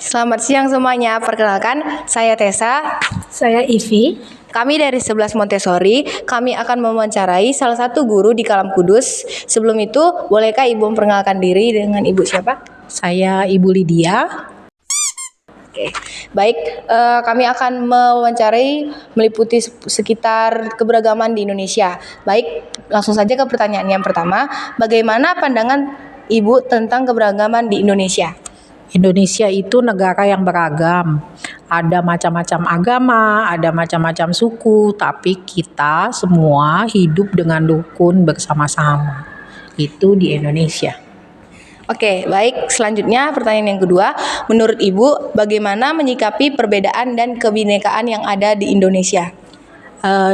Selamat siang semuanya, perkenalkan saya Tessa. Saya Ivi. Kami dari 11 Montessori, kami akan mewawancarai salah satu guru di Kalam Kudus. Sebelum itu, bolehkah Ibu memperkenalkan diri dengan Ibu siapa? Saya Ibu Lydia. Oke, baik, kami akan mewawancarai meliputi sekitar keberagaman di Indonesia. Baik, langsung saja ke pertanyaan yang pertama. Bagaimana pandangan Ibu tentang keberagaman di Indonesia? Indonesia itu negara yang beragam. Ada macam-macam agama, ada macam-macam suku, tapi kita semua hidup dengan rukun bersama-sama. Itu di Indonesia. Oke, baik. Selanjutnya pertanyaan yang kedua. Menurut Ibu, bagaimana menyikapi perbedaan dan kebinekaan yang ada di Indonesia?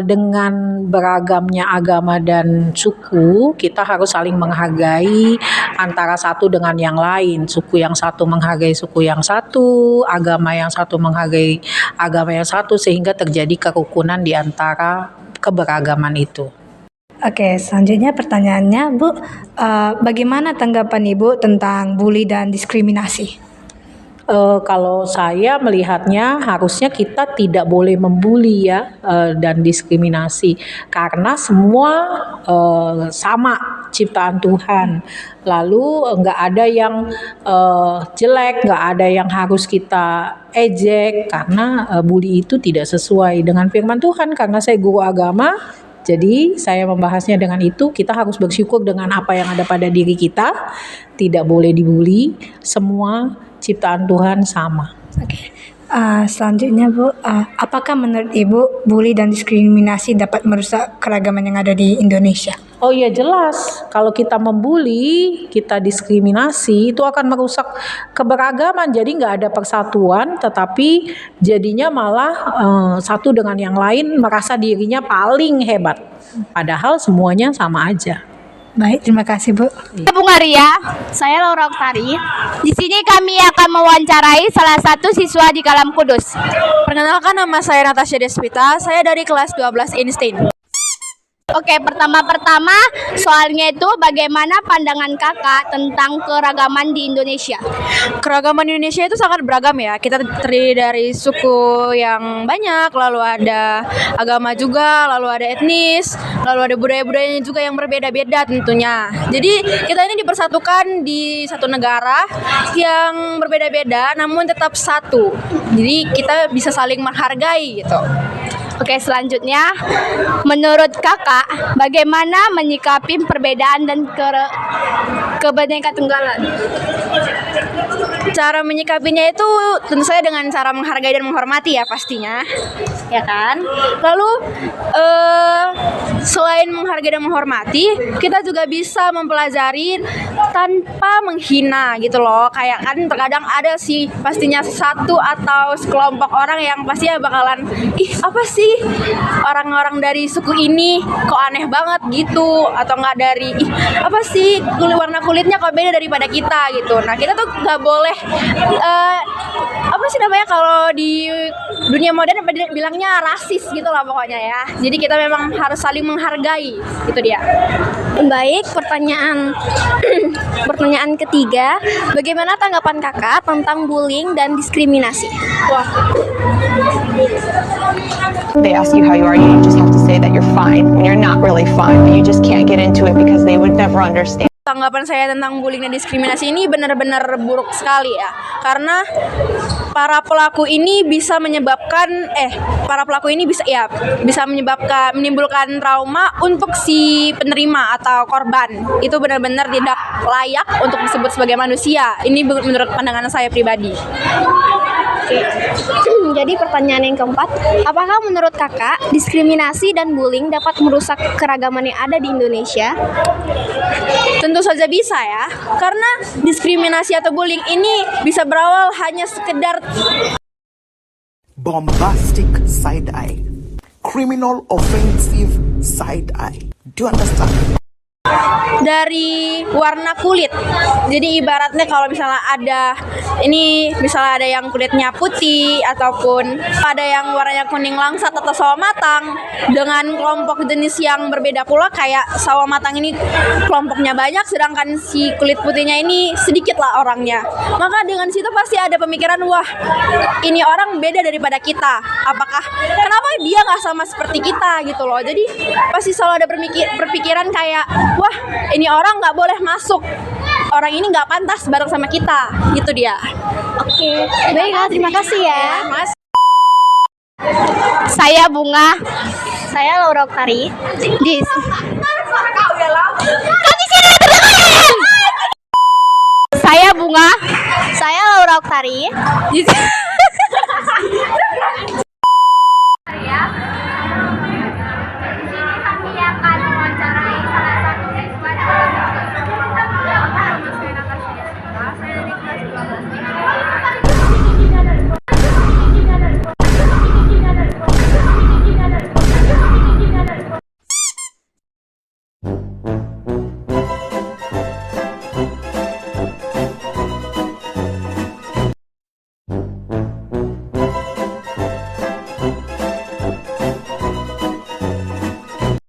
Dengan beragamnya agama dan suku, kita harus saling menghargai antara satu dengan yang lain. Suku yang satu menghargai suku yang satu, agama yang satu menghargai agama yang satu, sehingga terjadi kerukunan di antara keberagaman itu. Oke, selanjutnya pertanyaannya, Bu, bagaimana tanggapan Ibu tentang bully dan diskriminasi? Kalau saya melihatnya harusnya kita tidak boleh membuli ya, dan diskriminasi, karena semua sama ciptaan Tuhan. Lalu nggak ada yang jelek, nggak ada yang harus kita ejek, karena bully itu tidak sesuai dengan firman Tuhan. Karena saya guru agama, jadi saya membahasnya dengan itu. Kita harus bersyukur dengan apa yang ada pada diri kita, tidak boleh dibully, semua ciptaan Tuhan sama. Oke, selanjutnya Bu, apakah menurut Ibu bully dan diskriminasi dapat merusak keragaman yang ada di Indonesia? Oh iya, jelas, kalau kita membuli, kita diskriminasi, itu akan merusak keberagaman. Jadi nggak ada persatuan, tetapi jadinya malah satu dengan yang lain merasa dirinya paling hebat. Padahal semuanya sama aja. Baik, terima kasih Bu. Bung Arya, saya Laura Oktari. Di sini kami akan mewawancarai salah satu siswa di Kalam Kudus. Perkenalkan, nama saya Natasha Despita, saya dari kelas 12 Einstein. Oke, pertama-pertama soalnya itu bagaimana pandangan kakak tentang keragaman di Indonesia? Keragaman Indonesia itu sangat beragam ya. Kita terdiri dari suku yang banyak, lalu ada agama juga, lalu ada etnis, lalu ada budaya-budayanya juga yang berbeda-beda tentunya. Jadi kita ini dipersatukan di satu negara yang berbeda-beda namun tetap satu. Jadi kita bisa saling menghargai gitu. Oke, selanjutnya menurut kakak bagaimana menyikapi perbedaan dan kebinekaan-tunggalan? Cara menyikapinya itu tentu saja dengan cara menghargai dan menghormati ya pastinya, ya kan. Lalu selain menghargai dan menghormati, kita juga bisa mempelajari tanpa menghina gitu loh. Kayak kan terkadang ada sih pastinya satu atau sekelompok orang yang pastinya bakalan, ih apa sih orang-orang dari suku ini kok aneh banget gitu, atau nggak dari ih apa sih warna kulitnya kok beda daripada kita gitu. Nah kita tuh nggak boleh apa sih namanya kalau di dunia modern bilangnya rasis gitu lah pokoknya ya. Jadi kita memang harus saling menghargai, itu dia. Baik, pertanyaan ketiga, bagaimana tanggapan kakak tentang bullying dan diskriminasi? They ask you how you are, you just have to say that you're fine when you're not really fine, but you just can't get into it because they would never understand. Tanggapan saya tentang bullying dan diskriminasi ini benar-benar buruk sekali ya. Karena para pelaku ini bisa menyebabkan menimbulkan trauma untuk si penerima atau korban. Itu benar-benar tidak layak untuk disebut sebagai manusia. Ini menurut pandangan saya pribadi. Jadi pertanyaan yang keempat, apakah menurut kakak diskriminasi dan bullying dapat merusak keragaman yang ada di Indonesia? Tentu saja bisa ya, karena diskriminasi atau bullying ini bisa berawal hanya sekedar bombastic side eye, criminal offensive side eye. Do you understand? dari warna kulit. Jadi ibaratnya kalau misalnya ada yang kulitnya putih ataupun ada yang warnanya kuning langsat atau sawo matang, dengan kelompok jenis yang berbeda pula, kayak sawo matang ini kelompoknya banyak sedangkan si kulit putihnya ini sedikit lah orangnya. Maka dengan situ pasti ada pemikiran, wah ini orang beda daripada kita. Kenapa dia nggak sama seperti kita gitu loh. Jadi pasti selalu ada perpikiran kayak, wah ini orang nggak boleh masuk, orang ini nggak pantas bareng sama kita, gitu dia. Oke, baiklah, terima kasih ya. Mas. Saya Bunga. Saya Laura Oktari. Saya Bunga. Saya Laura Oktari.